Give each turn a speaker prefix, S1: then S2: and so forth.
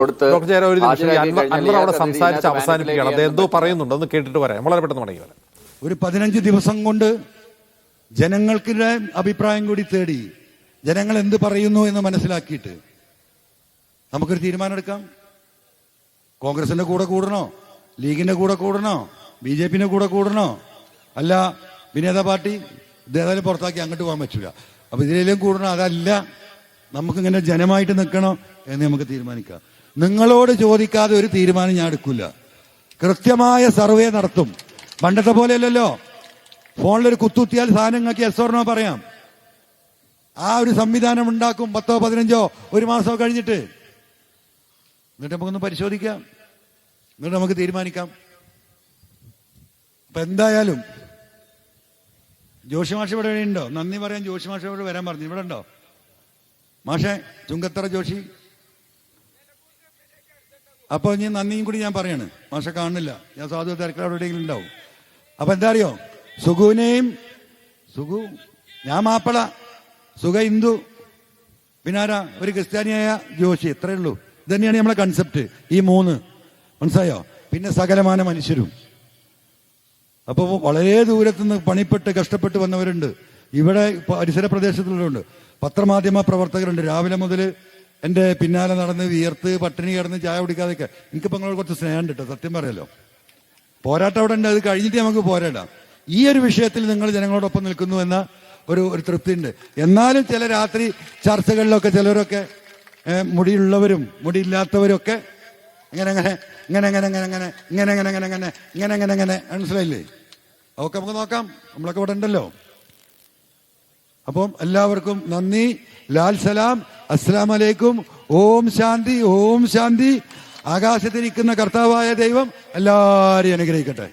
S1: അൻവർ അവിടെ സംസാരിച്ച് അവസാനിപ്പിക്കുകയാണ്. അദ്ദേഹം എന്തോ പറയുന്നുണ്ട്, ഒന്ന് കേട്ടിട്ട് പറയാം. വളരെ പെട്ടെന്ന് മടങ്ങി വരാം.
S2: ഒരു 15 ദിവസം കൊണ്ട് ജനങ്ങൾക്കിടെ അഭിപ്രായം കൂടി തേടി ജനങ്ങൾ എന്ത് പറയുന്നു എന്ന് മനസ്സിലാക്കിയിട്ട് നമുക്കൊരു തീരുമാനം എടുക്കാം. കോൺഗ്രസിന്റെ കൂടെ കൂടണോ, ലീഗിന്റെ കൂടെ കൂടണോ, BJP-ന്റെ കൂടെ കൂടണോ, അല്ല വിനേത പാർട്ടി ഇതേതായാലും പുറത്താക്കി അങ്ങോട്ട് പോകാൻ പറ്റൂല, അപ്പൊ ഇതിലേലും കൂടണോ, അതല്ല നമുക്കിങ്ങനെ ജനമായിട്ട് നിൽക്കണോ എന്ന് നമുക്ക് തീരുമാനിക്കാം. നിങ്ങളോട് ചോദിക്കാതെ ഒരു തീരുമാനം ഞാൻ എടുക്കില്ല. കൃത്യമായ സർവേ നടത്തും. പണ്ടത്തെ പോലെയല്ലല്ലോ ഫോണിലൊരു കുത്തുത്തിയാൽ സാധനങ്ങൾക്ക് എസ് ഓർ നോ പറയാം. ആ ഒരു സംവിധാനം ഉണ്ടാക്കും 10 15 ഒരു മാസമോ കഴിഞ്ഞിട്ട്. എന്നിട്ട് നമുക്കൊന്ന് പരിശോധിക്കാം, എന്നിട്ട് നമുക്ക് തീരുമാനിക്കാം. അപ്പൊ എന്തായാലും ജോഷി മാഷ് ഇവിടെ ഉണ്ടോ? നന്ദി പറയാൻ ജോഷി മാഷ് ഇവിടെ വരാൻ പറഞ്ഞു. ഇവിടെ ഉണ്ടോ മാഷെ? ചുങ്കത്തറ ജോഷി. അപ്പൊ ഇനി നന്ദിയും കൂടി ഞാൻ പറയാണ്. മാഷ കാണുന്നില്ല, ഞാൻ സാധു തിരക്കിൽ എവിടെയെങ്കിലും ഉണ്ടാവും. അപ്പൊ എന്താ അറിയോ, സുഖുവിനെയും ഞാൻ മാപ്പിള, സുഖ ഹിന്ദു, പിന്നാരാ ഒരു ക്രിസ്ത്യാനിയായ ജോഷി, ഇത്രയേ ഉള്ളൂ. ഇത് തന്നെയാണ് നമ്മളെ കൺസെപ്റ്റ്. ഈ 3 മനസ്സിലായോ? പിന്നെ സകലമാന മനുഷ്യരും. അപ്പോൾ വളരെ ദൂരത്തുനിന്ന് പണിപ്പെട്ട് കഷ്ടപ്പെട്ട് വന്നവരുണ്ട്, ഇവിടെ പരിസര പ്രദേശത്തുള്ളവരുണ്ട്, പത്രമാധ്യമ പ്രവർത്തകരുണ്ട്. രാവിലെ മുതൽ എൻ്റെ പിന്നാലെ നടന്ന് വിയർത്ത് പട്ടിണി കിടന്ന് ചായ കുടിക്കാതെയൊക്കെ. എനിക്കിപ്പോൾ നിങ്ങളോട് കുറച്ച് സ്നേഹം കിട്ടും, സത്യം പറയല്ലോ. പോരാട്ടം അവിടെ ഉണ്ട്, അത് കഴിഞ്ഞിട്ട് നമുക്ക് പോരാടാം. ഈ ഒരു വിഷയത്തിൽ നിങ്ങൾ ജനങ്ങളോടൊപ്പം നിൽക്കുന്നു എന്ന ഒരു തൃപ്തി ഉണ്ട്. എന്നാലും ചില രാത്രി ചർച്ചകളിലൊക്കെ ചിലരൊക്കെ മുടിയുള്ളവരും മുടിയില്ലാത്തവരൊക്കെ ഇങ്ങനെ മനസ്സിലായില്ലേ? അതൊക്കെ നമുക്ക് നോക്കാം, നമ്മളൊക്കെ ഇവിടെ ഉണ്ടല്ലോ. അപ്പം എല്ലാവർക്കും നന്ദി, ലാൽ സലാം, അസ്സലാം അലൈക്കും, ഓം ശാന്തി, ഓം ശാന്തി. ആകാശത്തിരിക്കുന്ന കർത്താവായ ദൈവം എല്ലാവരെയും അനുഗ്രഹിക്കട്ടെ.